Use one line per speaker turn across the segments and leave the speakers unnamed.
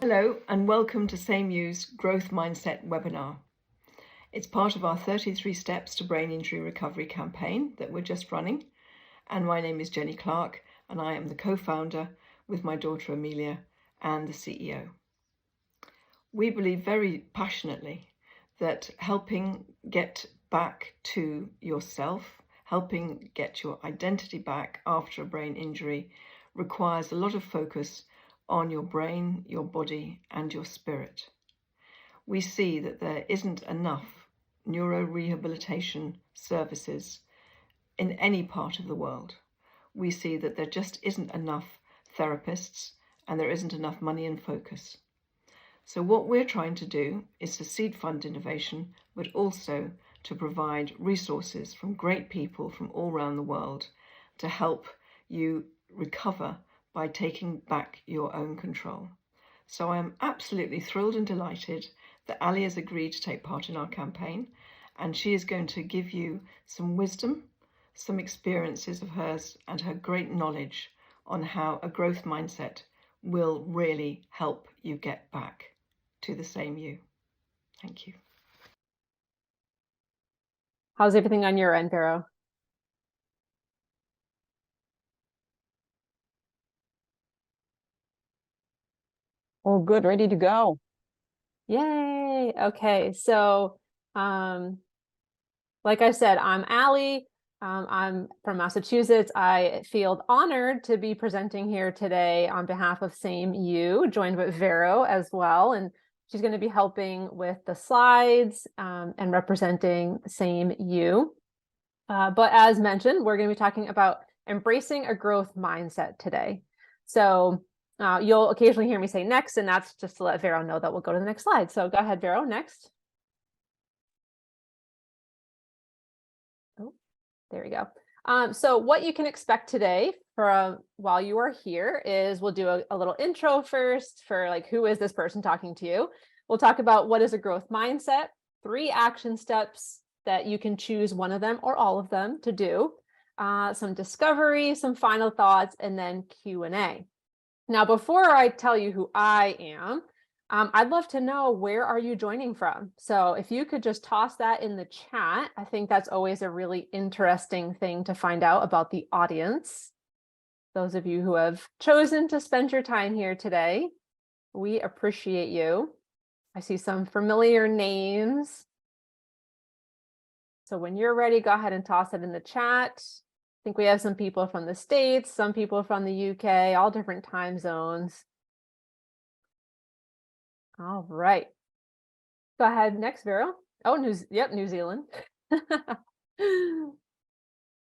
Hello and welcome to SameYou's Growth Mindset webinar. It's part of our 33 Steps to Brain Injury Recovery campaign that we're just running. And my name is Jenny Clark and I am the co-founder with my daughter Amelia and the CEO. We believe very passionately that helping get back to yourself, helping get your identity back after a brain injury requires a lot of focus on your brain, your body, and your spirit. We see that there isn't enough neurorehabilitation services in any part of the world. We see that there just isn't enough therapists and there isn't enough money and focus. So what we're trying to do is to seed fund innovation, but also to provide resources from great people from all around the world to help you recover by taking back your own control. So I am absolutely thrilled and delighted that Ali has agreed to take part in our campaign, and she is going to give you some wisdom, some experiences of hers, and her great knowledge on how a growth mindset will really help you get back to the same you. Thank you.
How's everything on your end, Vero?
Oh, good. Ready to go.
Yay. Okay. So, like I said, I'm Allie. I'm from Massachusetts. I feel honored to be presenting here today on behalf of SameYou, joined with Vero as well. And she's going to be helping with the slides and representing SameYou. But as mentioned, we're going to be talking about embracing a growth mindset today. So you'll occasionally hear me say next, and that's just to let Vero know that we'll go to the next slide. So go ahead, Vero, next. Oh, there we go. So what you can expect today from while you are here is we'll do a little intro first for like, who is this person talking to you? We'll talk about what is a growth mindset, 3 action steps that you can choose one of them or all of them to do, some discovery, some final thoughts, and then Q&A. Now, before I tell you who I am, I'd love to know, where are you joining from? So if you could just toss that in the chat, I think that's always a really interesting thing to find out about the audience. Those of you who have chosen to spend your time here today, we appreciate you. I see some familiar names. So when you're ready, go ahead and toss it in the chat. I think we have some people from the States, some people from the UK, all different time zones. All right. Go ahead, next, Vero. Oh, New Zealand.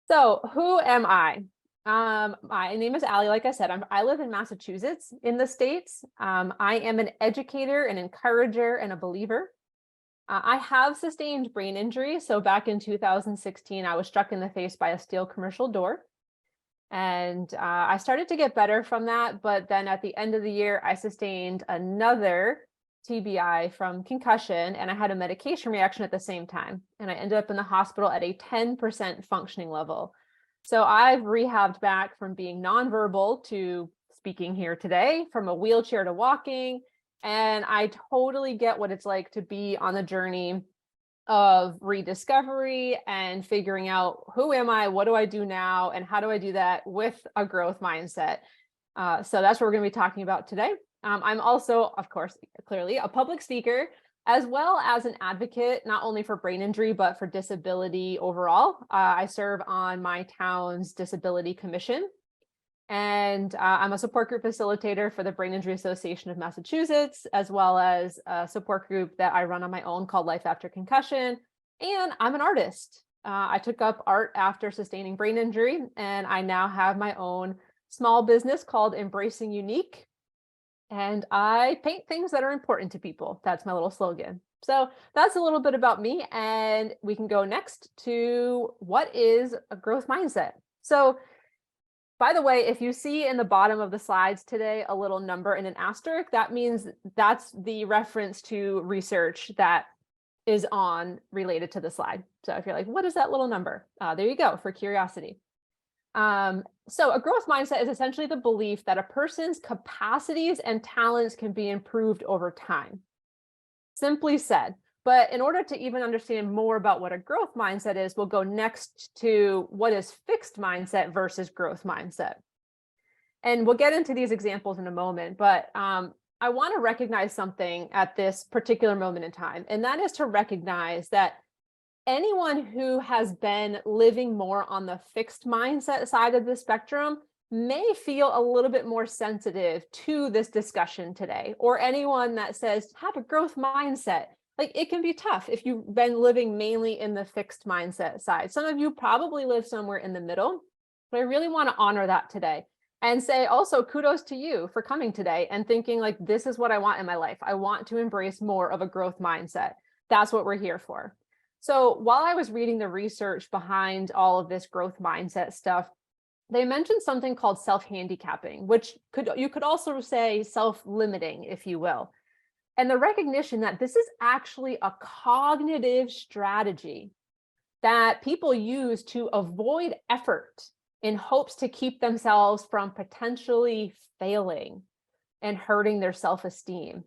So who am I? My name is Allie. Like I said, I live in Massachusetts in the States. I am an educator, an encourager, and a believer. I have sustained brain injury. So back in 2016, I was struck in the face by a steel commercial door. And I started to get better from that. But then at the end of the year, I sustained another TBI from concussion, and I had a medication reaction at the same time. And I ended up in the hospital at a 10% functioning level. So I've rehabbed back from being nonverbal to speaking here today, from a wheelchair to walking. And I totally get what it's like to be on the journey of rediscovery and figuring out, who am I, what do I do now, and how do I do that with a growth mindset. So that's what we're going to be talking about today. I'm also, of course, clearly a public speaker, as well as an advocate, not only for brain injury, but for disability overall. I serve on my town's disability commission. And I'm a support group facilitator for the Brain Injury Association of Massachusetts, as well as a support group that I run on my own called Life After Concussion. And I'm an artist. I took up art after sustaining brain injury, and I now have my own small business called Embracing Unique. And I paint things that are important to people. That's my little slogan. So that's a little bit about me. And we can go next to, what is a growth mindset? So by the way, if you see in the bottom of the slides today a little number and an asterisk, that means that's the reference to research that is on related to the slide. So if you're like, what is that little number? There you go, for curiosity. So a growth mindset is essentially the belief that a person's capacities and talents can be improved over time. Simply said. But in order to even understand more about what a growth mindset is, we'll go next to what is fixed mindset versus growth mindset. And we'll get into these examples in a moment, but I want to recognize something at this particular moment in time, and that is to recognize that anyone who has been living more on the fixed mindset side of the spectrum may feel a little bit more sensitive to this discussion today, or anyone that says have a growth mindset. Like, it can be tough if you've been living mainly in the fixed mindset side. Some of you probably live somewhere in the middle, but I really want to honor that today and say also kudos to you for coming today and thinking like, this is what I want in my life. I want to embrace more of a growth mindset. That's what we're here for. So while I was reading the research behind all of this growth mindset stuff, they mentioned something called self-handicapping, which you could also say self-limiting, if you will. And the recognition that this is actually a cognitive strategy that people use to avoid effort in hopes to keep themselves from potentially failing and hurting their self-esteem.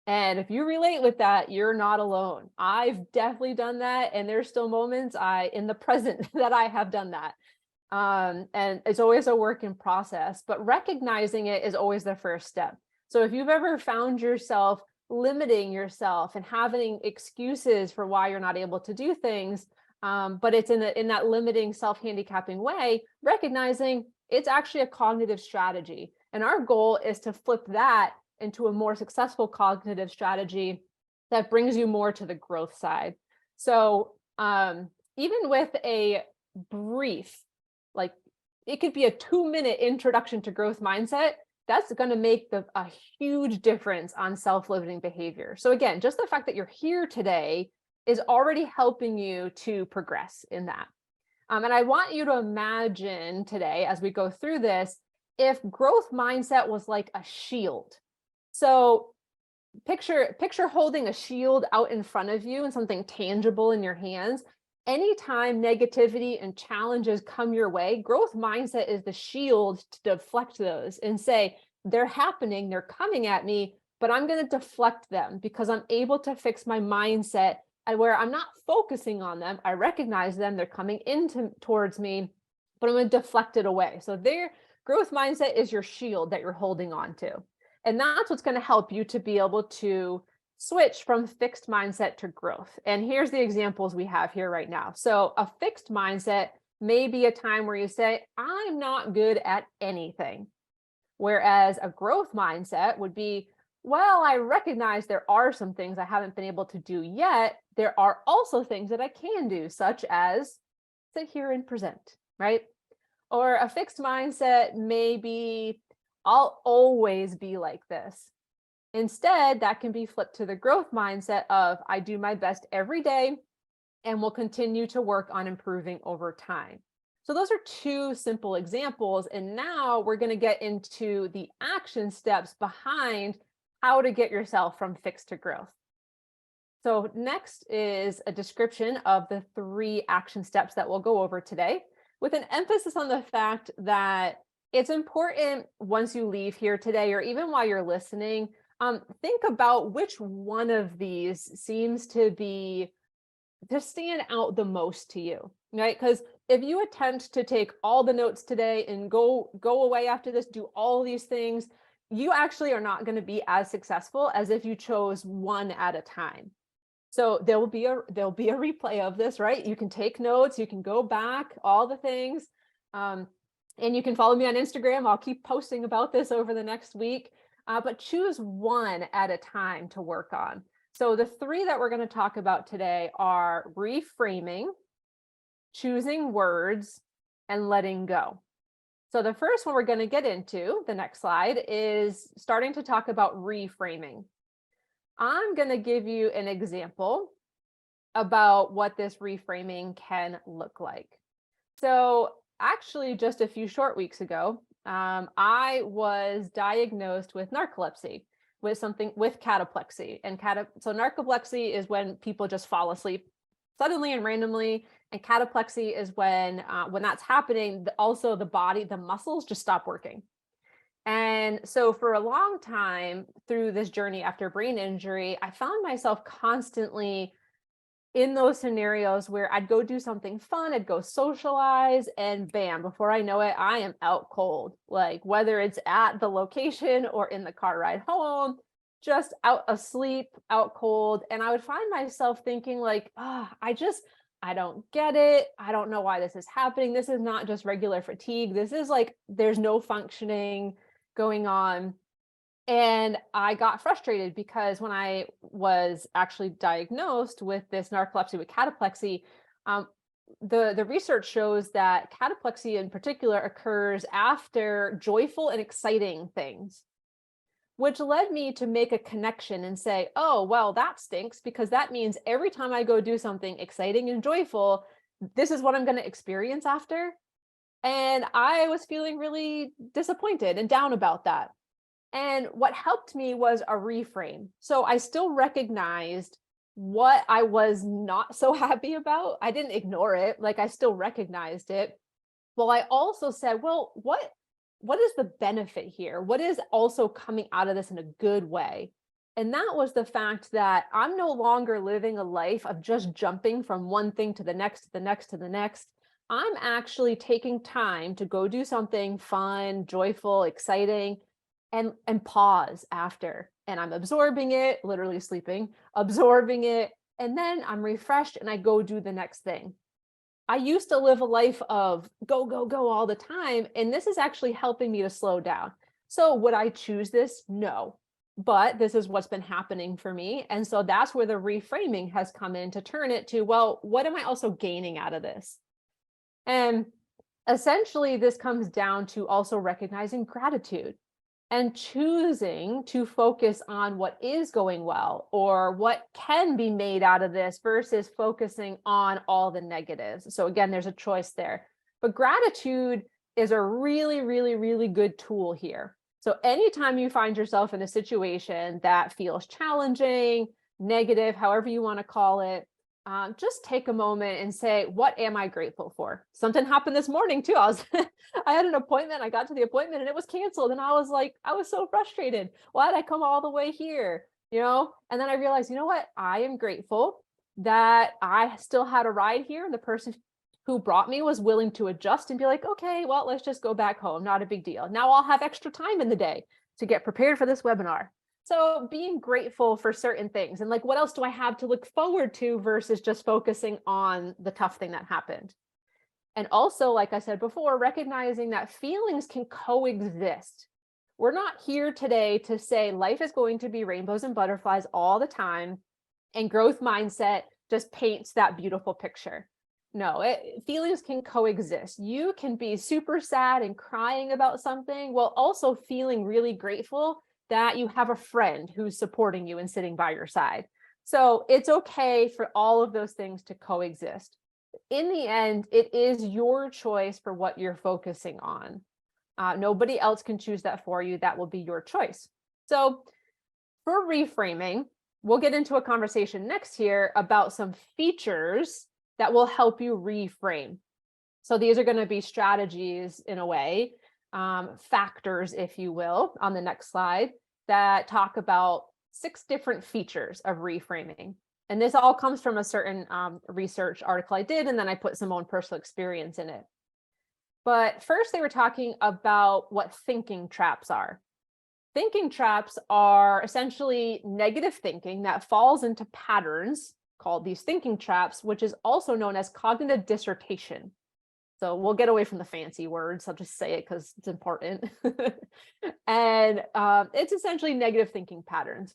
And if you relate with that, you're not alone. I've definitely done that. And there's still moments in the present that I have done that. And it's always a work in process, but recognizing it is always the first step. So if you've ever found yourself limiting yourself and having excuses for why you're not able to do things, but it's in that limiting self-handicapping way, recognizing it's actually a cognitive strategy. And our goal is to flip that into a more successful cognitive strategy that brings you more to the growth side. So even with a brief, like it could be a 2-minute introduction to growth mindset, that's going to make a huge difference on self-limiting behavior. So again, just the fact that you're here today is already helping you to progress in that. And I want you to imagine today, as we go through this, if growth mindset was like a shield. So picture holding a shield out in front of you and something tangible in your hands. Anytime negativity and challenges come your way, growth mindset is the shield to deflect those and say, they're happening, they're coming at me, but I'm going to deflect them because I'm able to fix my mindset and where I'm not focusing on them. I recognize them, they're coming towards me, but I'm going to deflect it away. So their growth mindset is your shield that you're holding on to. And that's what's going to help you to be able to switch from fixed mindset to growth. And here's the examples we have here right now. So a fixed mindset may be a time where you say, I'm not good at anything. Whereas a growth mindset would be, well, I recognize there are some things I haven't been able to do yet. There are also things that I can do, such as sit here and present, right? Or a fixed mindset may be, I'll always be like this. Instead, that can be flipped to the growth mindset of I do my best every day and will continue to work on improving over time. So those are two simple examples. And now we're going to get into the action steps behind how to get yourself from fixed to growth. So next is a description of the 3 action steps that we'll go over today, with an emphasis on the fact that it's important once you leave here today, or even while you're listening, think about which one of these seems to stand out the most to you, right? Because if you attempt to take all the notes today and go away after this, do all these things, you actually are not going to be as successful as if you chose one at a time. So there'll be a replay of this, right? You can take notes, you can go back, all the things, and you can follow me on Instagram. I'll keep posting about this over the next week, but choose one at a time to work on. So the 3 that we're going to talk about today are reframing, choosing words, and letting go. So the first one we're going to get into, the next slide, is starting to talk about reframing. I'm going to give you an example about what this reframing can look like. So actually, just a few short weeks ago, I was diagnosed with narcolepsy, with cataplexy. And so narcolepsy is when people just fall asleep suddenly and randomly, And cataplexy is when that's happening, also the body, the muscles just stop working. And so for a long time through this journey after brain injury, I found myself constantly in those scenarios where I'd go do something fun, I'd go socialize, and bam, before I know it, I am out cold. Like whether it's at the location or in the car ride home, just out asleep, out cold. And I would find myself thinking like, I don't get it. I don't know why this is happening. This is not just regular fatigue. This is like, there's no functioning going on. And I got frustrated because when I was actually diagnosed with this narcolepsy with cataplexy, the research shows that cataplexy in particular occurs after joyful and exciting things, which led me to make a connection and say, oh, well, that stinks because that means every time I go do something exciting and joyful, this is what I'm going to experience after. And I was feeling really disappointed and down about that. And what helped me was a reframe. So I still recognized what I was not so happy about. I didn't ignore it, like I still recognized it. Well, I also said, well, what is the benefit here? What is also coming out of this in a good way? And that was the fact that I'm no longer living a life of just jumping from one thing to the next, to the next, to the next. I'm actually taking time to go do something fun, joyful, exciting, and pause after. And I'm absorbing it, literally sleeping, absorbing it, and then I'm refreshed and I go do the next thing. I used to live a life of go, go, go all the time, and this is actually helping me to slow down. So would I choose this? No, but this is what's been happening for me. And so that's where the reframing has come in to turn it to, well, what am I also gaining out of this? And essentially this comes down to also recognizing gratitude and choosing to focus on what is going well or what can be made out of this versus focusing on all the negatives. So again, there's a choice there. But gratitude is a really, really, really good tool here. So anytime you find yourself in a situation that feels challenging, negative, however you want to call it, just take a moment and say, what am I grateful for? Something happened this morning too. I had an appointment. I got to the appointment and it was canceled. And I was like, I was so frustrated. Why did I come all the way here? And then I realized, you know what? I am grateful that I still had a ride here. And the person who brought me was willing to adjust and be like, okay, well, let's just go back home. Not a big deal. Now I'll have extra time in the day to get prepared for this webinar. So being grateful for certain things and like, what else do I have to look forward to versus just focusing on the tough thing that happened. And also, like I said before, recognizing that feelings can coexist. We're not here today to say life is going to be rainbows and butterflies all the time, and growth mindset just paints that beautiful picture. No, feelings can coexist. You can be super sad and crying about something while also feeling really grateful that you have a friend who's supporting you and sitting by your side. So it's okay for all of those things to coexist. In the end, it is your choice for what you're focusing on. Nobody else can choose that for you. That will be your choice. So for reframing, we'll get into a conversation next here about some features that will help you reframe. So these are going to be strategies in a way, factors, if you will, on the next slide that talk about 6 different features of reframing. And this all comes from a certain research article I did, and then I put some own personal experience in it. But first they were talking about what thinking traps are. Thinking traps are essentially negative thinking that falls into patterns called these thinking traps, which is also known as cognitive dissertation. So we'll get away from the fancy words. I'll just say it because it's important. And it's essentially negative thinking patterns.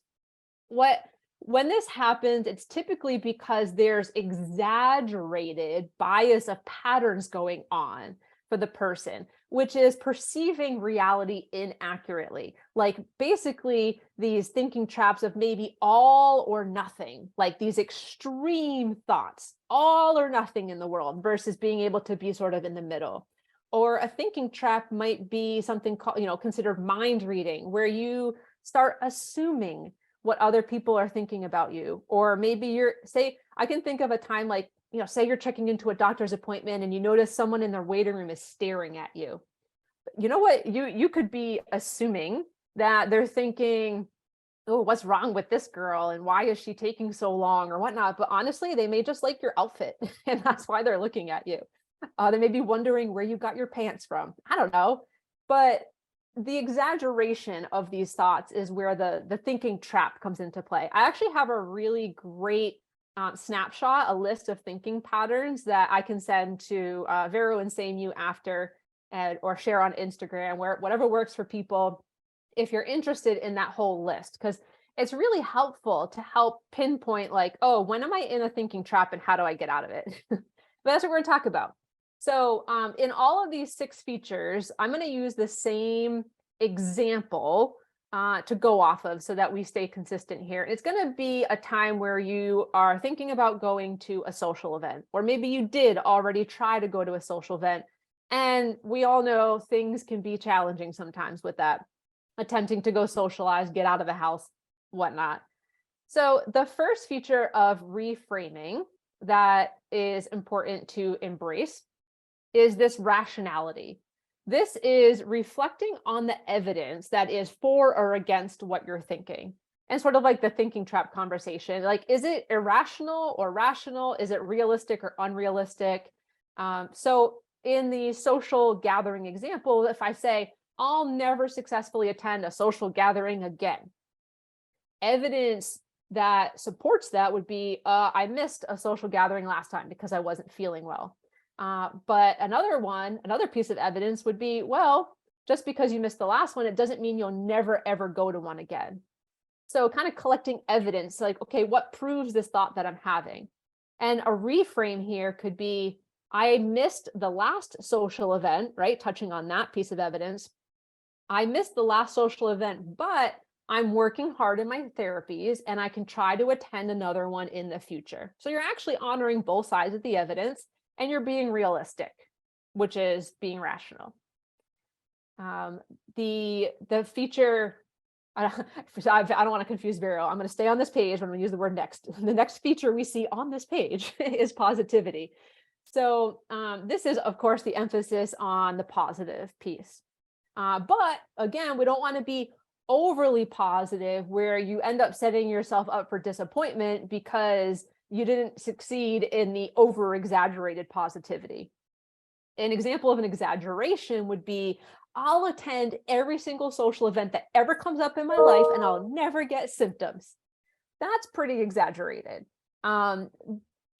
When this happens, it's typically because there's exaggerated bias of patterns going on for the person, which is perceiving reality inaccurately. Like basically these thinking traps of maybe all or nothing, like these extreme thoughts, all or nothing in the world versus being able to be sort of in the middle. Or a thinking trap might be something called, considered mind reading, where you start assuming what other people are thinking about you. Or maybe I can think of a time like, say you're checking into a doctor's appointment and you notice someone in their waiting room is staring at you. You know what? You could be assuming that they're thinking, oh, what's wrong with this girl? And why is she taking so long or whatnot? But honestly, they may just like your outfit and that's why they're looking at you. They may be wondering where you got your pants from. I don't know. But the exaggeration of these thoughts is where the thinking trap comes into play. I actually have a really great snapshot, a list of thinking patterns that I can send to Vero and SameYou after, or share on Instagram, where whatever works for people, if you're interested in that whole list, because it's really helpful to help pinpoint like, oh, when am I in a thinking trap and how do I get out of it? But that's what we're going to talk about. So in all of these 6 features, I'm going to use the same example to go off of so that we stay consistent here. It's going to be a time where you are thinking about going to a social event, or maybe you did already try to go to a social event. And we all know things can be challenging sometimes with that, attempting to go socialize, get out of the house, whatnot. So the first feature of reframing that is important to embrace is this rationality. This is reflecting on the evidence that is for or against what you're thinking. And sort of like the thinking trap conversation, like, is it irrational or rational? Is it realistic or unrealistic? So in the social gathering example, if I say, I'll never successfully attend a social gathering again, evidence that supports that would be, I missed a social gathering last time because I wasn't feeling well. But another piece of evidence would be, well, just because you missed the last one, it doesn't mean you'll never, ever go to one again. So kind of collecting evidence, like, okay, what proves this thought that I'm having? And a reframe here could be, I missed the last social event, right? Touching on that piece of evidence. I missed the last social event, but I'm working hard in my therapies and I can try to attend another one in the future. So you're actually honoring both sides of the evidence and you're being realistic, which is being rational. The feature, I don't want to confuse Vero. I'm going to stay on this page, but I'm going to use the word next. The next feature we see on this page is positivity. So this is, of course, the emphasis on the positive piece. But again, we don't want to be overly positive where you end up setting yourself up for disappointment because you didn't succeed in the over-exaggerated positivity. An example of an exaggeration would be, I'll attend every single social event that ever comes up in my life and I'll never get symptoms. That's pretty exaggerated.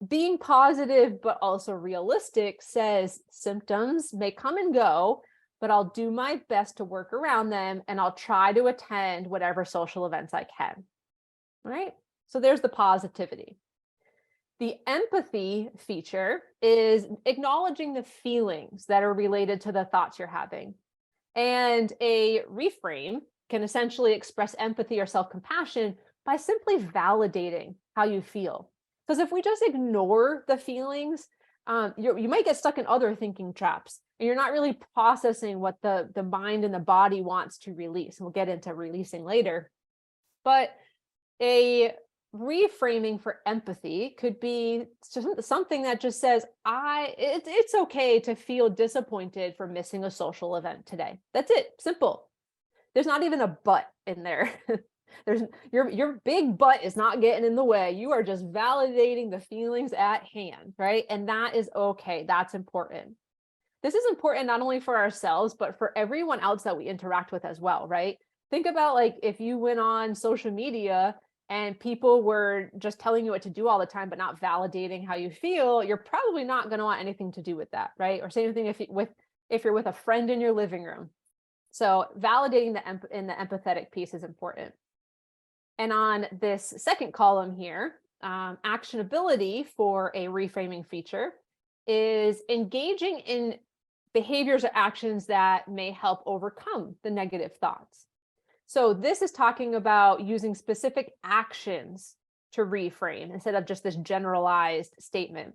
Being positive, but also realistic says symptoms may come and go, but I'll do my best to work around them and I'll try to attend whatever social events I can. All right? So there's the positivity. The empathy feature is acknowledging the feelings that are related to the thoughts you're having. And a reframe can essentially express empathy or self-compassion by simply validating how you feel. Because if we just ignore the feelings, you might get stuck in other thinking traps and you're not really processing what the mind and the body wants to release. We'll get into releasing later. But a reframing for empathy could be something that just says, it's okay to feel disappointed for missing a social event today. That's it. Simple. There's not even a but in there. There's your big butt is not getting in the way. You are just validating the feelings at hand, right? And that is okay. That's important. This is important not only for ourselves, but for everyone else that we interact with as well, right? Think about like if you went on social media and people were just telling you what to do all the time, but not validating how you feel, you're probably not going to want anything to do with that, right? Or same thing if you're with a friend in your living room. So validating in the empathetic piece is important. And on this second column here, actionability for a reframing feature is engaging in behaviors or actions that may help overcome the negative thoughts. So this is talking about using specific actions to reframe instead of just this generalized statement.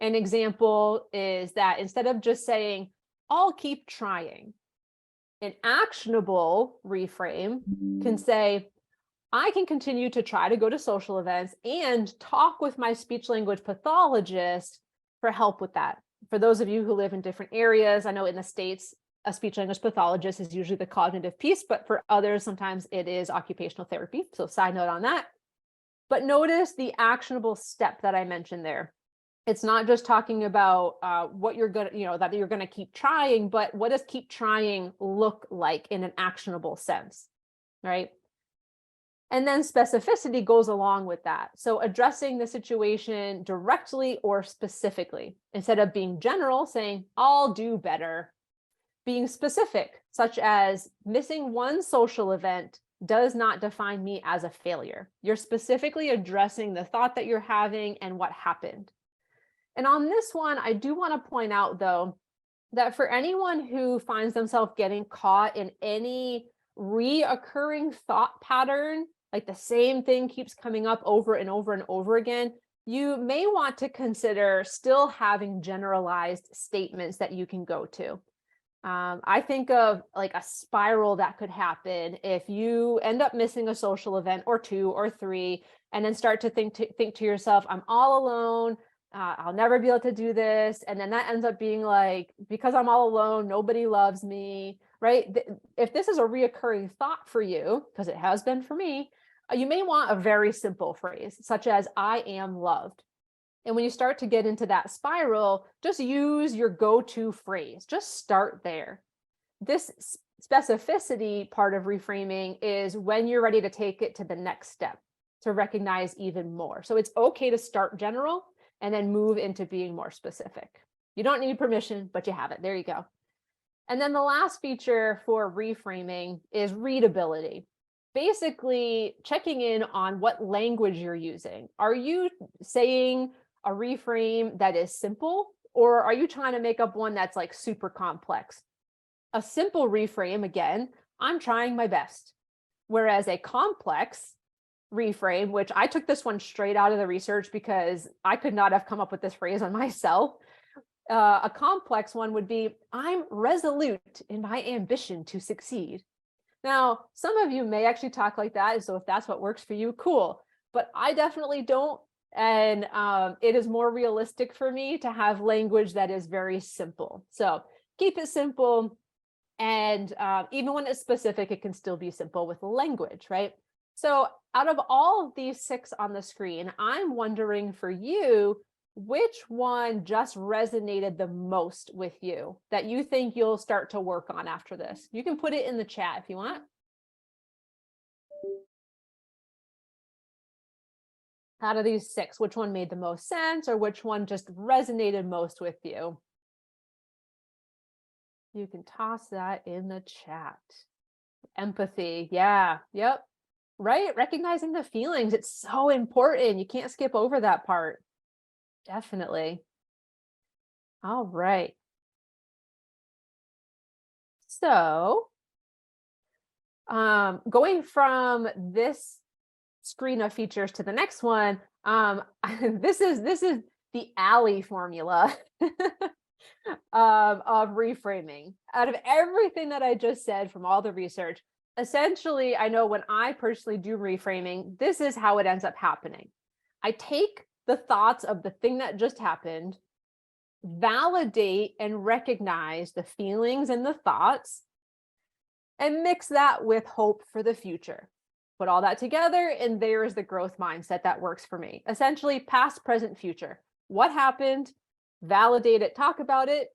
An example is that instead of just saying, I'll keep trying, an actionable reframe can say, I can continue to try to go to social events and talk with my speech language pathologist for help with that. For those of you who live in different areas, I know in the States, a speech language pathologist is usually the cognitive piece, but for others, sometimes it is occupational therapy. So side note on that. But notice the actionable step that I mentioned there. It's not just talking about what you're going to, that you're going to keep trying, but what does keep trying look like in an actionable sense, right? And then specificity goes along with that. So addressing the situation directly or specifically, instead of being general, saying, I'll do better, being specific, such as missing one social event does not define me as a failure. You're specifically addressing the thought that you're having and what happened. And on this one, I do want to point out, though, that for anyone who finds themselves getting caught in any reoccurring thought pattern, like the same thing keeps coming up over and over and over again, you may want to consider still having generalized statements that you can go to. I think of like a spiral that could happen if you end up missing a social event or 2 or 3, and then start to think to yourself, I'm all alone. I'll never be able to do this. And then that ends up being like, because I'm all alone, nobody loves me, right? If this is a reoccurring thought for you, because it has been for me, you may want a very simple phrase, such as, I am loved. And when you start to get into that spiral, just use your go-to phrase. Just start there. This specificity part of reframing is when you're ready to take it to the next step, to recognize even more. So it's okay to start general and then move into being more specific. You don't need permission, but you have it. There you go. And then the last feature for reframing is readability. Basically, checking in on what language you're using. Are you saying a reframe that is simple, or are you trying to make up one that's like super complex? A simple reframe, again, I'm trying my best. Whereas a complex reframe, which I took this one straight out of the research because I could not have come up with this phrase on myself. A complex one would be, I'm resolute in my ambition to succeed. Now, some of you may actually talk like that, so if that's what works for you, cool. But I definitely don't. And it is more realistic for me to have language that is very simple. So keep it simple. And even when it's specific, it can still be simple with language, right? So out of all of these 6 on the screen, I'm wondering for you, which one just resonated the most with you that you think you'll start to work on after this? You can put it in the chat if you want. Out of these 6, which one made the most sense, or which one just resonated most with you? You can toss that in the chat. Empathy. Yeah. Yep. Right. Recognizing the feelings. It's so important. You can't skip over that part. Definitely. All right. So, going from this screen of features to the next one, this is the Alley formula of reframing. Out of everything that I just said from all the research, essentially, I know when I personally do reframing, this is how it ends up happening. I take the thoughts of the thing that just happened, validate and recognize the feelings and the thoughts, and mix that with hope for the future. Put all that together, and there is the growth mindset that works for me. Essentially, past, present, future. What happened? Validate it, talk about it.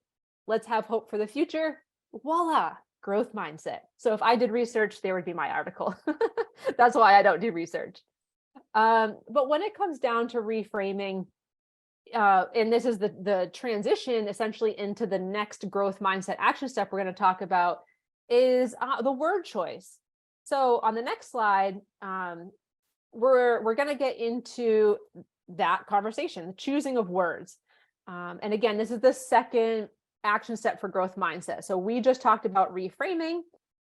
Let's have hope for the future. Voila, growth mindset. So if I did research, there would be my article. That's why I don't do research. But when it comes down to reframing, and this is the transition essentially into the next growth mindset action step we're going to talk about, is the word choice. So on the next slide, we're going to get into that conversation, the choosing of words. And again, this is the second action step for growth mindset. So we just talked about reframing,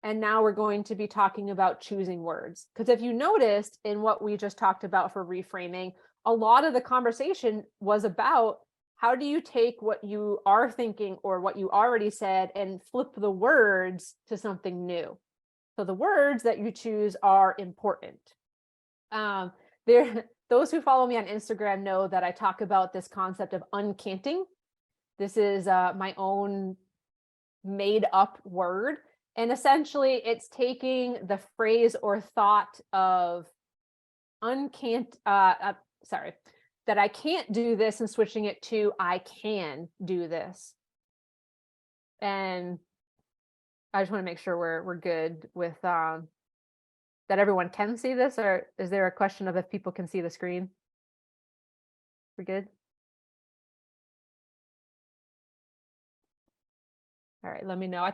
and now we're going to be talking about choosing words. Because if you noticed in what we just talked about for reframing, a lot of the conversation was about how do you take what you are thinking or what you already said and flip the words to something new. So the words that you choose are important. Those who follow me on Instagram know that I talk about this concept of uncanting. This is my own made up word. And essentially it's taking the phrase or thought of that I can't do this and switching it to I can do this. And I just want to make sure we're good with that everyone can see this, or is there a question of if people can see the screen? We're good? All right, let me know.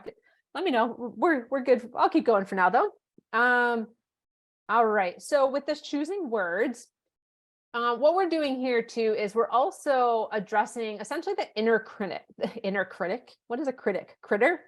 Let me know. We're good. I'll keep going for now though. All right. So with this choosing words, what we're doing here too is we're also addressing essentially the inner critic. What is a critic? Critic?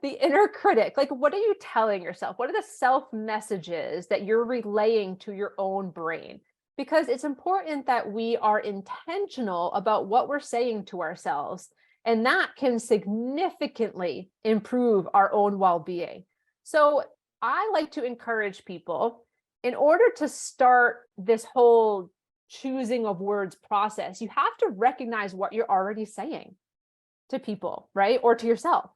The inner critic. Like, what are you telling yourself? What are the self messages that you're relaying to your own brain? Because it's important that we are intentional about what we're saying to ourselves. And that can significantly improve our own well-being. So I like to encourage people, in order to start this whole choosing of words process, you have to recognize what you're already saying to people, right? Or to yourself.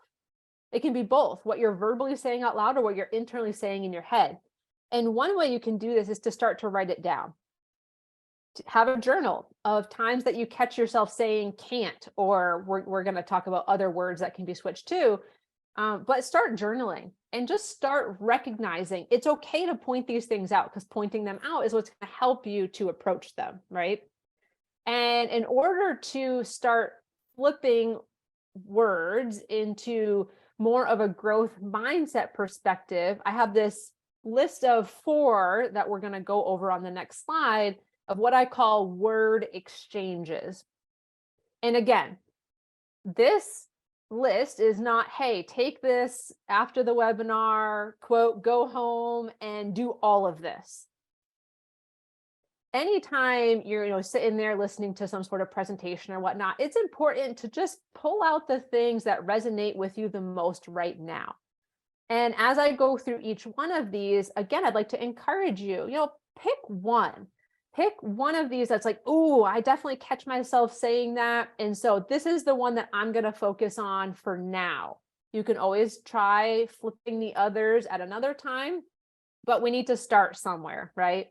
It can be both, what you're verbally saying out loud or what you're internally saying in your head. And one way you can do this is to start to write it down. To have a journal of times that you catch yourself saying can't, or we're going to talk about other words that can be switched too. But start journaling and just start recognizing it's okay to point these things out, because pointing them out is what's going to help you to approach them, right? And in order to start flipping words into more of a growth mindset perspective, I have this list of 4 that we're going to go over on the next slide of what I call word exchanges. And again, this list is not, hey, take this after the webinar, quote, go home and do all of this. Anytime you're sitting there listening to some sort of presentation or whatnot, it's important to just pull out the things that resonate with you the most right now. And as I go through each one of these, again, I'd like to encourage you, pick one. Pick one of these that's like, oh, I definitely catch myself saying that. And so this is the one that I'm going to focus on for now. You can always try flipping the others at another time, but we need to start somewhere, right?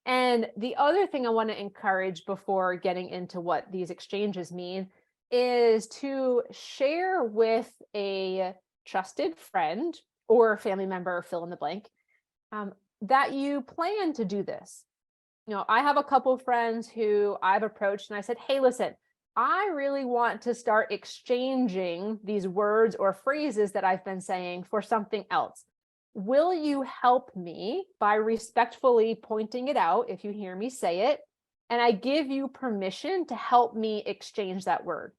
And the other thing I want to encourage before getting into what these exchanges mean is to share with a trusted friend or family member, fill in the blank, that you plan to do this. I have a couple of friends who I've approached and I said, hey, listen, I really want to start exchanging these words or phrases that I've been saying for something else. Will you help me by respectfully pointing it out if you hear me say it? And I give you permission to help me exchange that word.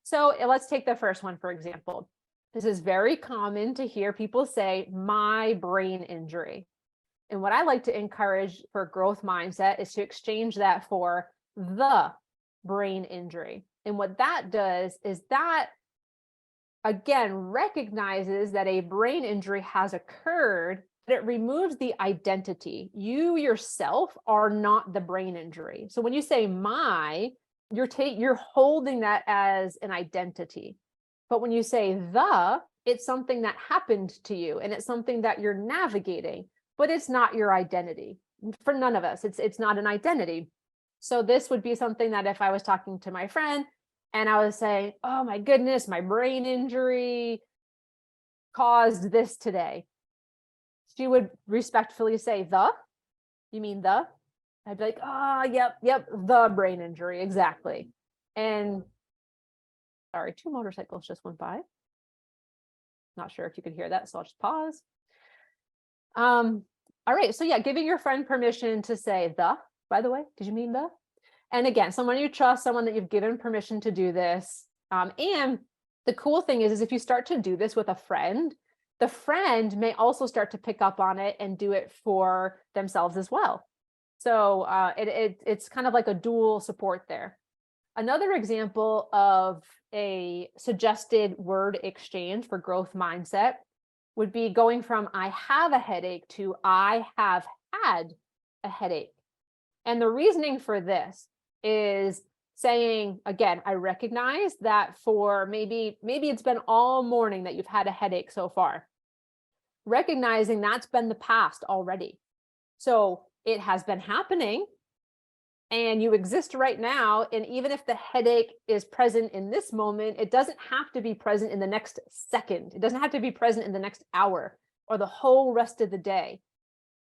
So let's take the first one, for example. This is very common to hear people say, my brain injury. And what I like to encourage for growth mindset is to exchange that for the brain injury. And what that does is that, again, recognizes that a brain injury has occurred, but it removes the identity. You yourself are not the brain injury. So when you say my, you're holding that as an identity. But when you say the, it's something that happened to you and it's something that you're navigating, but it's not your identity. For none of us, it's not an identity. So this would be something that if I was talking to my friend and I was saying, oh my goodness, my brain injury caused this today, she would respectfully say, the? You mean the? I'd be like, oh, yep, the brain injury, exactly. And sorry, 2 motorcycles just went by. Not sure if you could hear that, so I'll just pause. All right, so yeah, giving your friend permission to say the, by the way, did you mean the? And again, someone you trust, someone that you've given permission to do this. And the cool thing is if you start to do this with a friend, the friend may also start to pick up on it and do it for themselves as well. So it's kind of like a dual support there. Another example of a suggested word exchange for growth mindset would be going from I have a headache to I have had a headache. And the reasoning for this is saying, again, I recognize that for maybe it's been all morning that you've had a headache so far. Recognizing that's been the past already. So it has been happening and you exist right now. And even if the headache is present in this moment, it doesn't have to be present in the next second. It doesn't have to be present in the next hour or the whole rest of the day.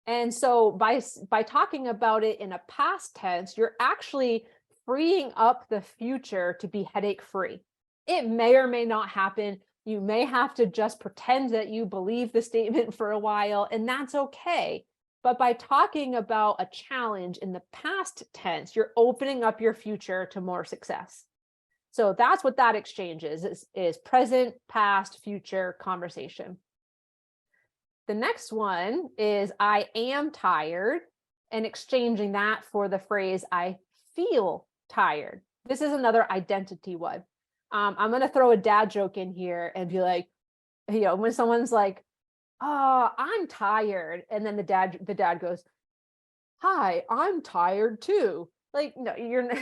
And so by talking about it in a past tense, you're actually freeing up the future to be headache free. It may or may not happen. You may have to just pretend that you believe the statement for a while, and that's okay. But by talking about a challenge in the past tense, you're opening up your future to more success. So that's what that exchange is present, past, future conversation. The next one is I am tired, and exchanging that for the phrase I feel tired. This is another identity one. I'm going to throw a dad joke in here and be like, when someone's like, oh, I'm tired. And then the dad goes, hi, I'm tired too. Like, no,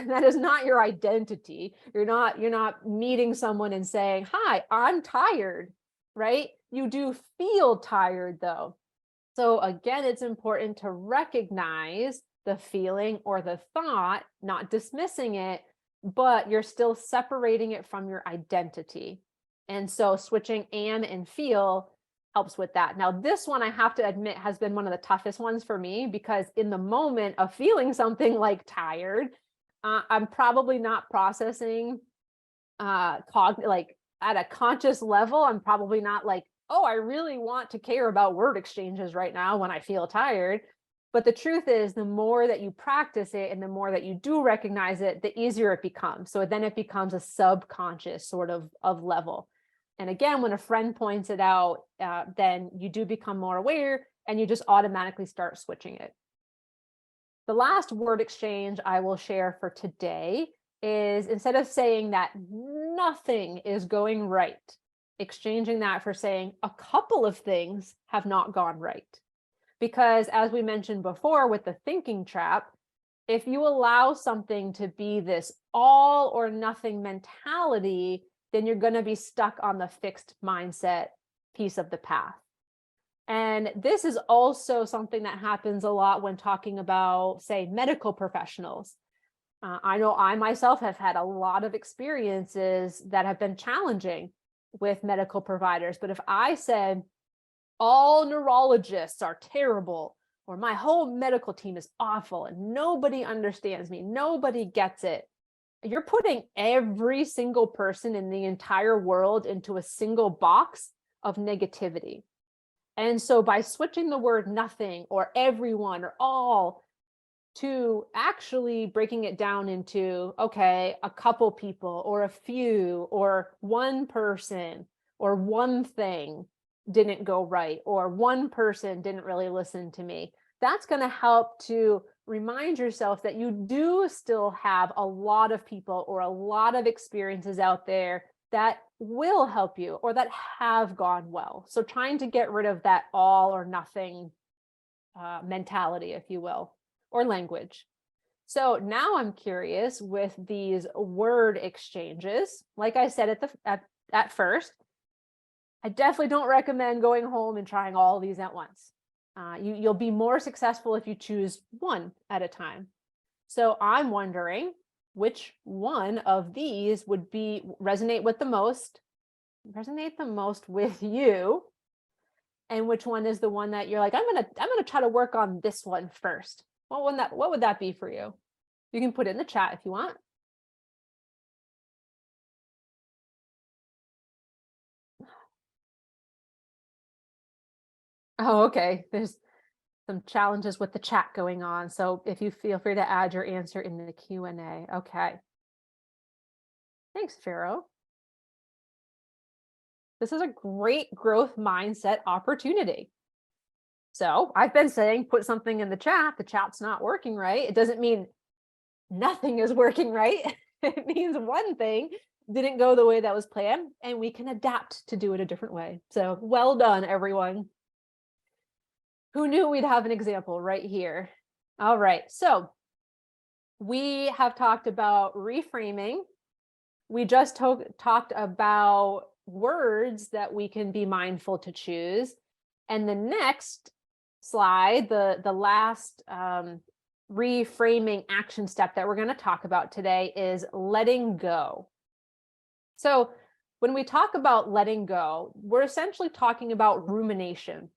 that is not your identity. You're not meeting someone and saying, hi, I'm tired, right? You do feel tired though. So again, it's important to recognize the feeling or the thought, not dismissing it, but you're still separating it from your identity. And so switching am and feel helps with that. Now, this one I have to admit has been one of the toughest ones for me, because in the moment of feeling something like tired, I'm probably not processing like at a conscious level. I'm probably not like, oh, I really want to care about word exchanges right now when I feel tired. But the truth is, the more that you practice it and the more that you do recognize it, the easier it becomes. So then it becomes a subconscious sort of level. And again, when a friend points it out, then you do become more aware and you just automatically start switching it. The last word exchange I will share for today is, instead of saying that nothing is going right, exchanging that for saying a couple of things have not gone right. Because as we mentioned before with the thinking trap, if you allow something to be this all or nothing mentality, then you're going to be stuck on the fixed mindset piece of the path. And this is also something that happens a lot when talking about, say, medical professionals. I know I myself have had a lot of experiences that have been challenging with medical providers. But if I said, all neurologists are terrible, or my whole medical team is awful and nobody understands me, nobody gets it, you're putting every single person in the entire world into a single box of negativity. And so by switching the word nothing or everyone or all to actually breaking it down into, okay, a couple people or a few or one person or one thing didn't go right, or one person didn't really listen to me, that's going to help to remind yourself that you do still have a lot of people or a lot of experiences out there that will help you or that have gone well. So trying to get rid of that all or nothing mentality, if you will, or language. So now I'm curious with these word exchanges. Like I said at first, I definitely don't recommend going home and trying all these at once. You'll be more successful if you choose one at a time. So I'm wondering which one of these would resonate the most with you, and which one is the one that you're like, I'm gonna try to work on this one first. What would that be for you? You can put it in the chat if you want. Oh, okay. There's some challenges with the chat going on. So if you feel free to add your answer in the Q&A. Okay. Thanks, Pharaoh. This is a great growth mindset opportunity. So I've been saying, put something in the chat. The chat's not working right. It doesn't mean nothing is working right. It means one thing didn't go the way that was planned, and we can adapt to do it a different way. So well done, everyone. Who knew we'd have an example right here? All right, so we have talked about reframing. We just talked about words that we can be mindful to choose. And the next slide, the last reframing action step that we're going to talk about today is letting go. So when we talk about letting go, we're essentially talking about rumination,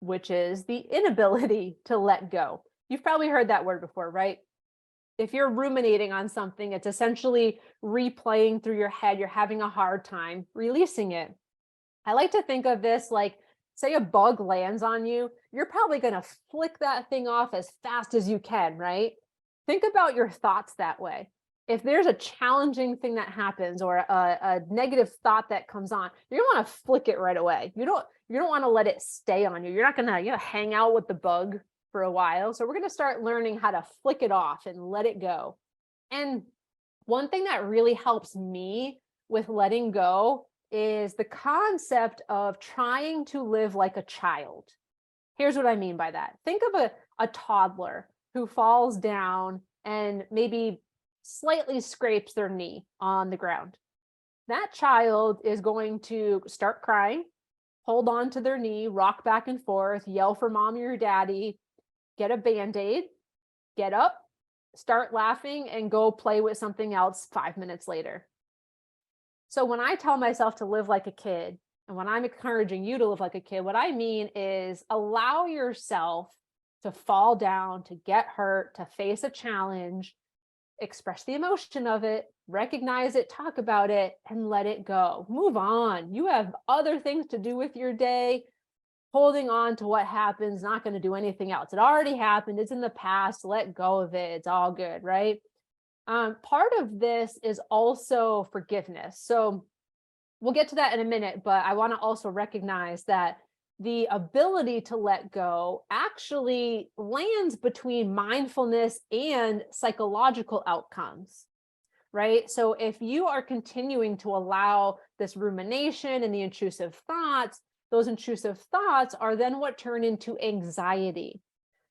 which is the inability to let go. You've probably heard that word before, right? If you're ruminating on something, it's essentially replaying through your head. You're having a hard time releasing it. I like to think of this like, say a bug lands on you, you're probably going to flick that thing off as fast as you can, right? Think about your thoughts that way. If there's a challenging thing that happens or a negative thought that comes on, you're going to want to flick it right away. You don't want to let it stay on you. You're not going to hang out with the bug for a while. So we're going to start learning how to flick it off and let it go. And one thing that really helps me with letting go is the concept of trying to live like a child. Here's what I mean by that. Think of a toddler who falls down and maybe slightly scrapes their knee on the ground. That child is going to start crying, hold on to their knee, rock back and forth, yell for mommy or daddy, get a Band-Aid, get up, start laughing, and go play with something else 5 minutes later. So when I tell myself to live like a kid, and when I'm encouraging you to live like a kid, what I mean is allow yourself to fall down, to get hurt, to face a challenge, express the emotion of it, recognize it, talk about it, and let it go. Move on. You have other things to do with your day. Holding on to what happens is not going to do anything else. It already happened. It's in the past. Let go of it. It's all good, right? Part of this is also forgiveness. So we'll get to that in a minute, but I want to also recognize that the ability to let go actually lands between mindfulness and psychological outcomes, right? So if you are continuing to allow this rumination and the intrusive thoughts, those intrusive thoughts are then what turn into anxiety.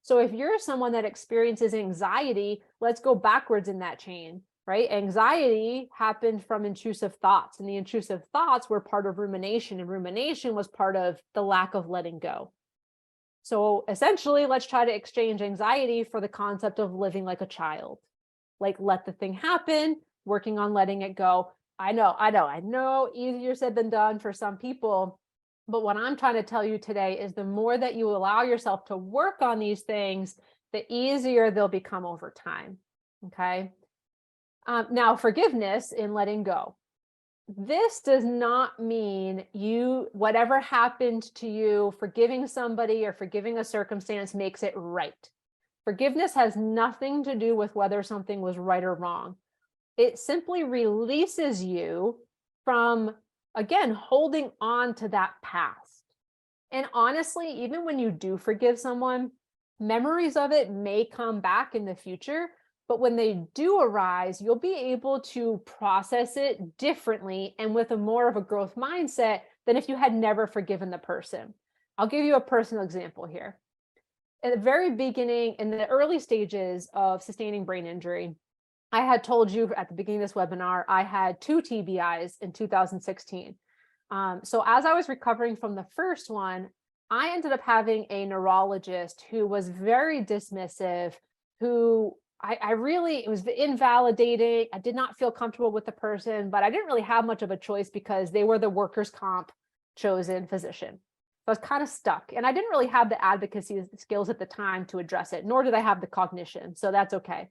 So if you're someone that experiences anxiety, let's go backwards in that chain, right? Anxiety happened from intrusive thoughts, and the intrusive thoughts were part of rumination, and rumination was part of the lack of letting go. So essentially, let's try to exchange anxiety for the concept of living like a child. Like, let the thing happen, working on letting it go. I know, easier said than done for some people. But what I'm trying to tell you today is the more that you allow yourself to work on these things, the easier they'll become over time. Okay. Now, forgiveness in letting go. This does not mean whatever happened to you, forgiving somebody or forgiving a circumstance makes it right. Forgiveness has nothing to do with whether something was right or wrong. It simply releases you from, again, holding on to that past. And honestly, even when you do forgive someone, memories of it may come back in the future, but when they do arise, you'll be able to process it differently and with a more of a growth mindset than if you had never forgiven the person. I'll give you a personal example here. At the very beginning, in the early stages of sustaining brain injury, I had told you at the beginning of this webinar, I had 2 TBIs in 2016. So as I was recovering from the first one, I ended up having a neurologist who was very dismissive, who it was invalidating. I did not feel comfortable with the person, but I didn't really have much of a choice because they were the workers' comp chosen physician. So I was kind of stuck, and I didn't really have the advocacy skills at the time to address it, nor did I have the cognition. So that's okay.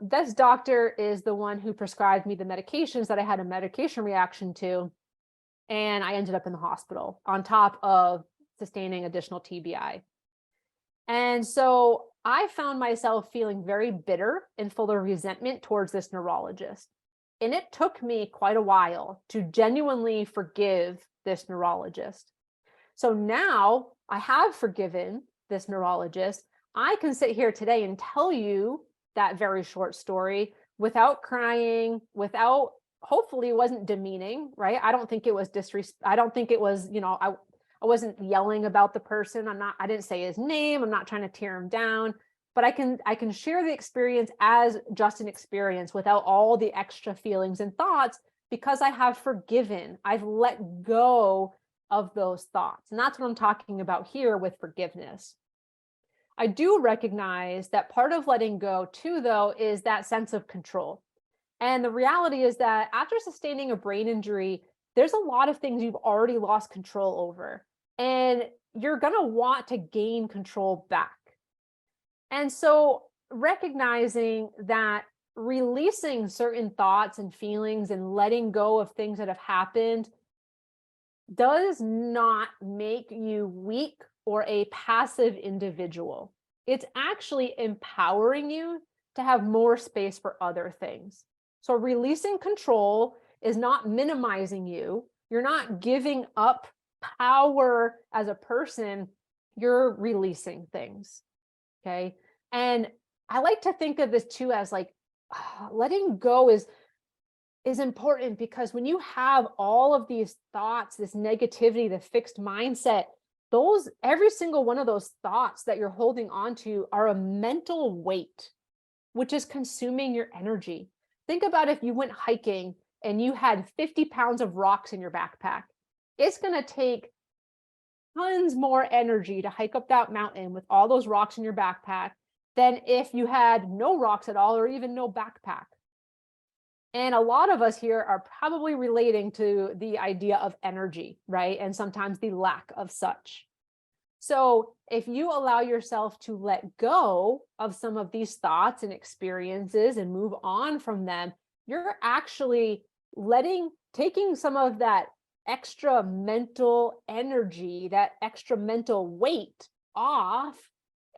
This doctor is the one who prescribed me the medications that I had a medication reaction to, and I ended up in the hospital on top of sustaining additional TBI. And so I found myself feeling very bitter and full of resentment towards this neurologist. And it took me quite a while to genuinely forgive this neurologist. So now I have forgiven this neurologist. I can sit here today and tell you that very short story without crying, hopefully it wasn't demeaning, right? I don't think it was I don't think it was, I I wasn't yelling about the person. I didn't say his name. I'm not trying to tear him down, but I can share the experience as just an experience without all the extra feelings and thoughts, because I have forgiven. I've let go of those thoughts. And that's what I'm talking about here with forgiveness. I do recognize that part of letting go too, though, is that sense of control. And the reality is that after sustaining a brain injury, there's a lot of things you've already lost control over, and you're going to want to gain control back. And so recognizing that releasing certain thoughts and feelings and letting go of things that have happened does not make you weak or a passive individual. It's actually empowering you to have more space for other things. So releasing control is not minimizing you. You're not giving up power as a person. You're releasing things. Okay. And I like to think of this too as like letting go is important, because when you have all of these thoughts, this negativity, the fixed mindset, every single one of those thoughts that you're holding on to are a mental weight, which is consuming your energy. Think about if you went hiking and you had 50 pounds of rocks in your backpack. It's going to take tons more energy to hike up that mountain with all those rocks in your backpack than if you had no rocks at all or even no backpack. And a lot of us here are probably relating to the idea of energy, right? And sometimes the lack of such. So if you allow yourself to let go of some of these thoughts and experiences and move on from them, you're actually taking some of that extra mental energy, that extra mental weight off,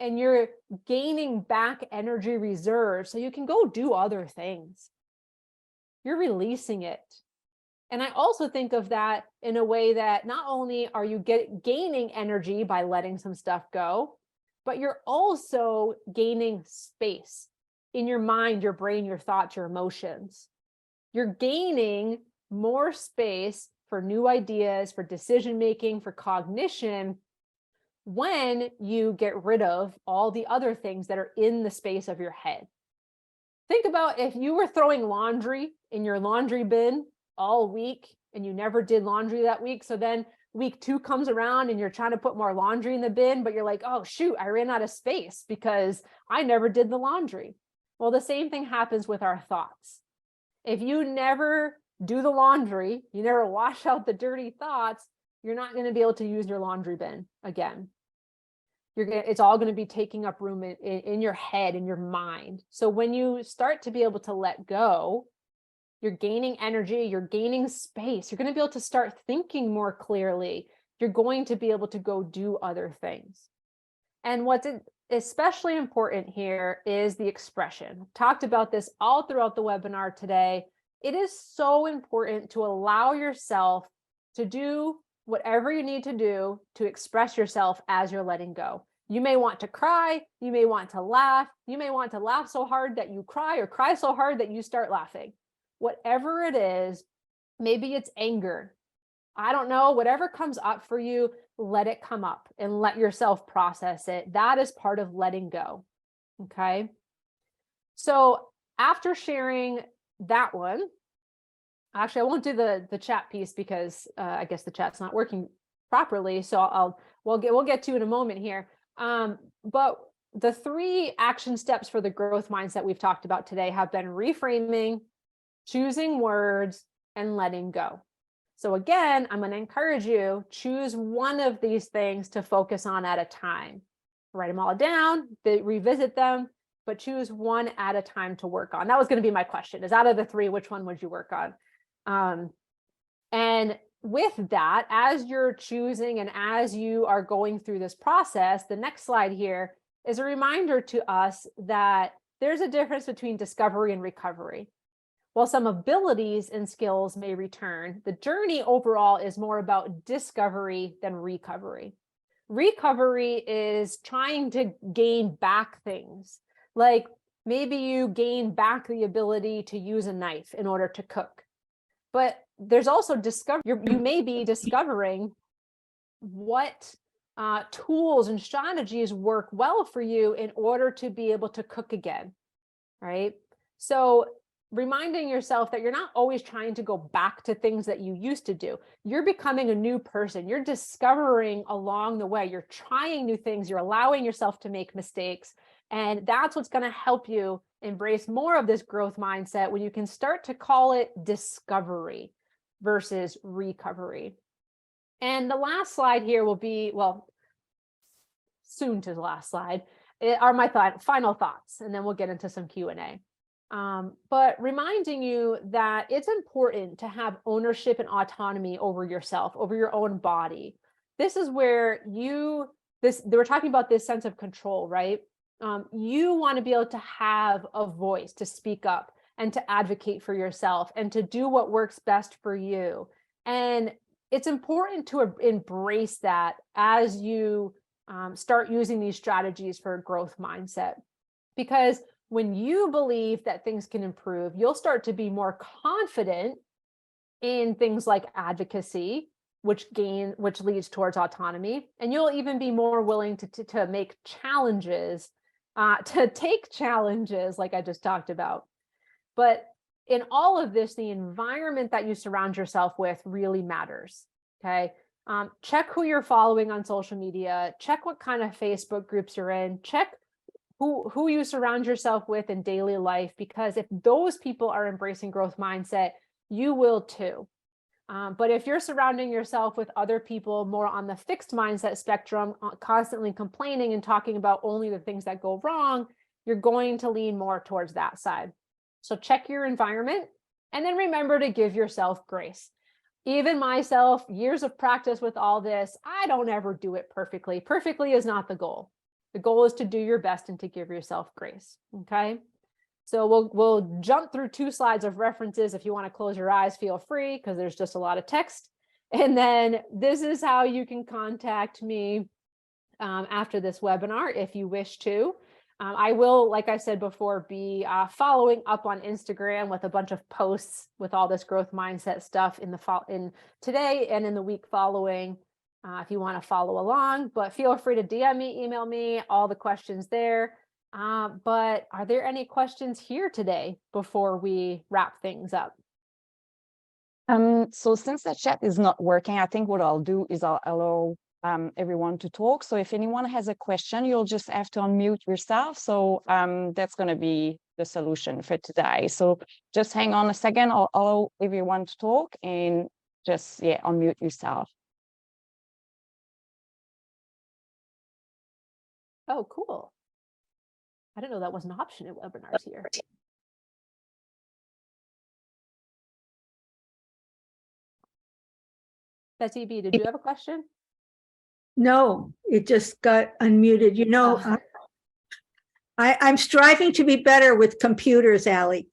and you're gaining back energy reserves so you can go do other things. You're releasing it. And I also think of that in a way that not only are you gaining energy by letting some stuff go, but you're also gaining space in your mind, your brain, your thoughts, your emotions. You're gaining more space for new ideas, for decision-making, for cognition, when you get rid of all the other things that are in the space of your head. Think about if you were throwing laundry in your laundry bin all week and you never did laundry that week. So then week 2 comes around and you're trying to put more laundry in the bin, but you're like, oh, shoot, I ran out of space because I never did the laundry. Well, the same thing happens with our thoughts. If you never do the laundry, you never wash out the dirty thoughts, you're not going to be able to use your laundry bin again. It's all going to be taking up room in your head, in your mind. So when you start to be able to let go, you're gaining energy, you're gaining space. You're going to be able to start thinking more clearly. You're going to be able to go do other things. And what's especially important here is the expression. I've talked about this all throughout the webinar today. It is so important to allow yourself to do whatever you need to do to express yourself as you're letting go. You may want to cry, you may want to laugh, you may want to laugh so hard that you cry, or cry so hard that you start laughing. Whatever it is, maybe it's anger. I don't know, whatever comes up for you, let it come up and let yourself process it. That is part of letting go. Okay. So after sharing that one, actually, I won't do the chat piece because I guess the chat's not working properly. So we'll get to in a moment here. But the 3 action steps for the growth mindset we've talked about today have been reframing, choosing words, and letting go. So again, I'm going to encourage you, choose one of these things to focus on at a time. Write them all down, revisit them, but choose one at a time to work on. That was going to be my question, is out of the 3, which one would you work on? And with that, as you're choosing and as you are going through this process, the next slide here is a reminder to us that there's a difference between discovery and recovery. While some abilities and skills may return, the journey overall is more about discovery than recovery. Recovery is trying to gain back things. Like maybe you gain back the ability to use a knife in order to cook. But there's also you may be discovering what tools and strategies work well for you in order to be able to cook again, right? So reminding yourself that you're not always trying to go back to things that you used to do. You're becoming a new person. You're discovering along the way. You're trying new things. You're allowing yourself to make mistakes. And that's what's going to help you embrace more of this growth mindset when you can start to call it discovery versus recovery. And the last slide here will be, well, soon to the last slide, are my final thoughts, and then we'll get into some Q&A. But reminding you that it's important to have ownership and autonomy over yourself, over your own body. This is where we're talking about this sense of control, right? You want to be able to have a voice to speak up and to advocate for yourself and to do what works best for you. And it's important to embrace that as you start using these strategies for a growth mindset, because when you believe that things can improve, you'll start to be more confident in things like advocacy, which leads towards autonomy. And you'll even be more willing to make challenges, to take challenges like I just talked about. But in all of this, the environment that you surround yourself with really matters, okay? Check who you're following on social media, check what kind of Facebook groups you're in, check who you surround yourself with in daily life, because if those people are embracing growth mindset, you will too. But if you're surrounding yourself with other people more on the fixed mindset spectrum, constantly complaining and talking about only the things that go wrong, you're going to lean more towards that side. So check your environment, and then remember to give yourself grace. Even myself, years of practice with all this, I don't ever do it perfectly. Perfectly is not the goal. The goal is to do your best and to give yourself grace, okay? So we'll jump through 2 slides of references. If you want to close your eyes, feel free, because there's just a lot of text. And then this is how you can contact me after this webinar if you wish to. I will, like I said before, be following up on Instagram with a bunch of posts with all this growth mindset stuff in today and in the week following, if you want to follow along. But feel free to DM me, email me, all the questions there. But are there any questions here today before we wrap things up?
So since the chat is not working, I think what I'll do is I'll allow everyone to talk. So if anyone has a question, you'll just have to unmute yourself. So that's going to be the solution for today. So just hang on a second. I'll allow everyone to talk and just, unmute yourself.
Oh, cool. I didn't know that was an option in webinars here. Betsy B, did you have a question?
No, it just got unmuted. You know, I'm striving to be better with computers, Allie.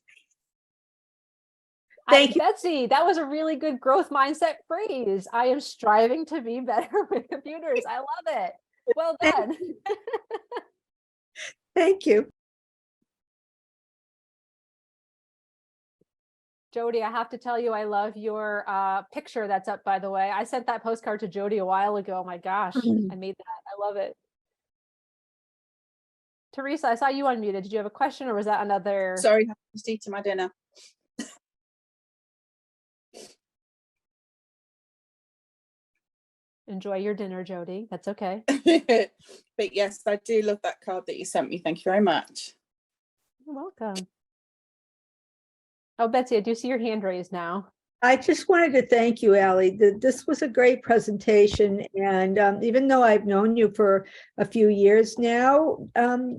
Thank you.
Betsy, that was a really good growth mindset phrase. I am striving to be better with computers. I love it. Well done.
Thank you.
Jody, I have to tell you, I love your picture that's up, by the way. I sent that postcard to Jody a while ago. Oh my gosh, I made that. I love it. Teresa, I saw you unmuted. Did you have a question, or was that another?
Sorry, I was eating my dinner.
Enjoy your dinner, Jody. That's okay.
But yes, I do love that card that you sent me. Thank you very much.
You're welcome. Oh, Betsy, I do see your hand raised now.
I just wanted to thank you, Allie. This was a great presentation. And even though I've known you for a few years now,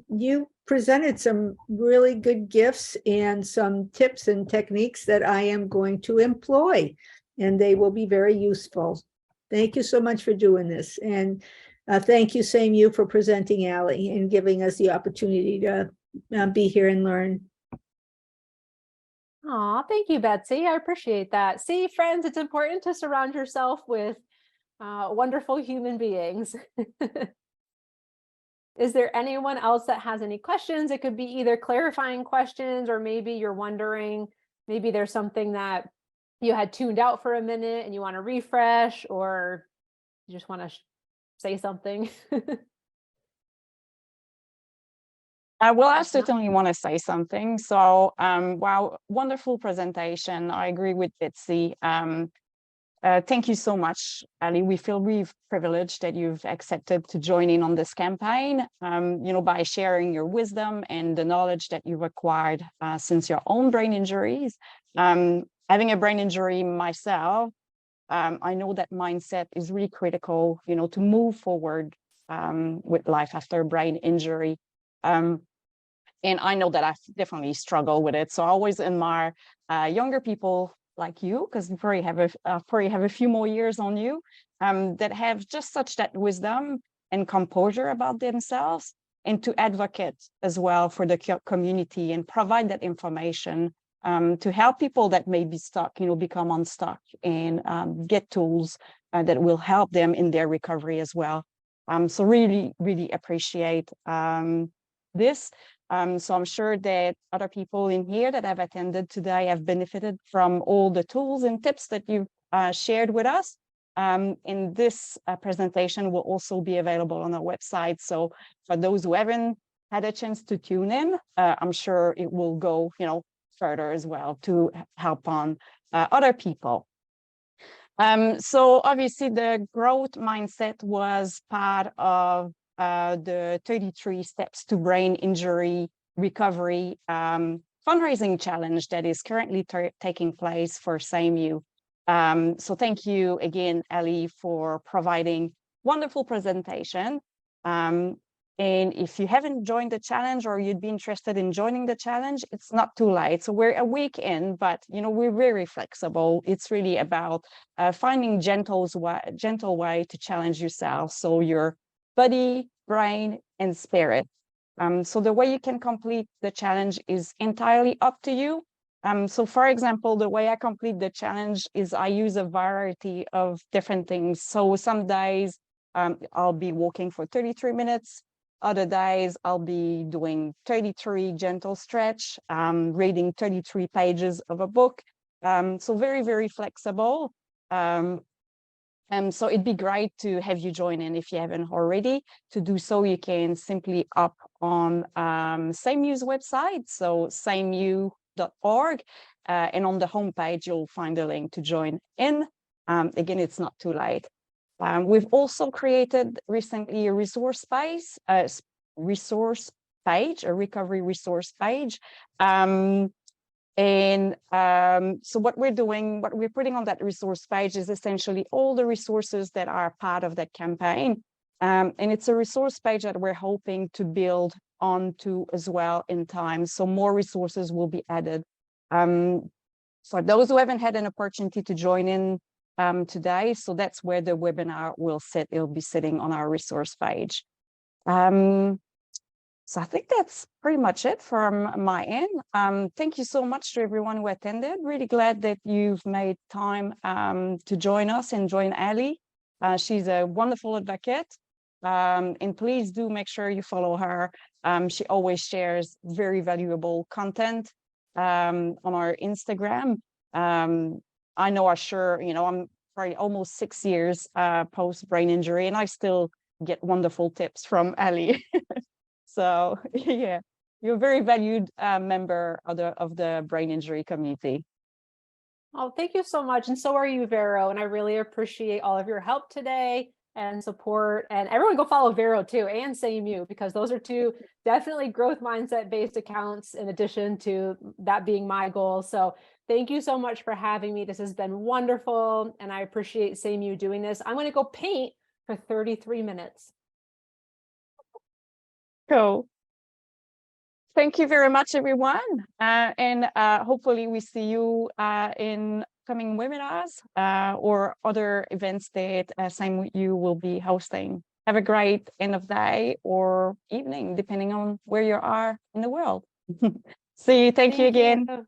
you presented some really good gifts and some tips and techniques that I am going to employ, and they will be very useful. Thank you so much for doing this. And thank you, SameYou, for presenting Allie and giving us the opportunity to be here and learn.
Aw, thank you, Betsy. I appreciate that. See, friends, it's important to surround yourself with wonderful human beings. Is there anyone else that has any questions? It could be either clarifying questions, or maybe you're wondering, maybe there's something that you had tuned out for a minute and you want to refresh, or You just want to say something?
Well, I
If not-
certainly want to say something. So, wow, wonderful presentation. I agree with Betsy. Thank you so much, Ali. We feel really privileged that you've accepted to join in on this campaign, by sharing your wisdom and the knowledge that you've acquired since your own brain injuries. Having a brain injury myself, I know that mindset is really critical, to move forward with life after a brain injury. And I know that I definitely struggle with it. So I always admire younger people like you, because you probably have a few more years on you, that have just such that wisdom and composure about themselves, and to advocate as well for the community and provide that information to help people that may be stuck, become unstuck, and get tools that will help them in their recovery as well. So really, really appreciate this. So I'm sure that other people in here that have attended today have benefited from all the tools and tips that you've shared with us. And this presentation will also be available on our website. So for those who haven't had a chance to tune in, I'm sure it will go, further as well to help on other people. So obviously the growth mindset was part of the 33 steps to brain injury recovery fundraising challenge that is currently taking place for SameYou. So thank you again, Ali, for providing wonderful presentation. And if you haven't joined the challenge, or you'd be interested in joining the challenge, it's not too late. So we're a week in, but we're very flexible. It's really about finding gentle way to challenge yourself. So your body, brain, and spirit. So the way you can complete the challenge is entirely up to you. So for example, the way I complete the challenge is I use a variety of different things. So some days I'll be walking for 33 minutes. Other days I'll be doing 33 gentle stretch, reading 33 pages of a book. So very, very flexible. So it'd be great to have you join in if you haven't already. To do so, you can simply up on SameYou's website, so SameYou.org, and on the homepage you'll find a link to join in. Again, it's not too late. We've also created recently a resource page, a recovery resource page. So what we're putting on that resource page is essentially all the resources that are part of that campaign. And it's a resource page that we're hoping to build onto as well in time. So more resources will be added. For those who haven't had an opportunity to join in today, so that's where the webinar will sit. It'll be sitting on our resource page. So I think that's pretty much it from my end. Thank you so much to everyone who attended. Really glad that you've made time to join us and join Ali. She's a wonderful advocate. And please do make sure you follow her. She always shares very valuable content on our Instagram. I know I'm probably almost 6 years post brain injury, and I still get wonderful tips from Ali. So yeah, you're a very valued member of the brain injury community.
Oh, thank you so much. And so are you, Vero. And I really appreciate all of your help today and support. And everyone go follow Vero too, and SameYou, because those are two definitely growth mindset based accounts, in addition to that being my goal. So thank you so much for having me. This has been wonderful. And I appreciate SameYou doing this. I'm going to go paint for 33 minutes.
Cool. Thank you very much, everyone. And hopefully we see you in coming webinars or other events that SameYou will be hosting. Have a great end of day or evening, depending on where you are in the world. See you. Thank you again.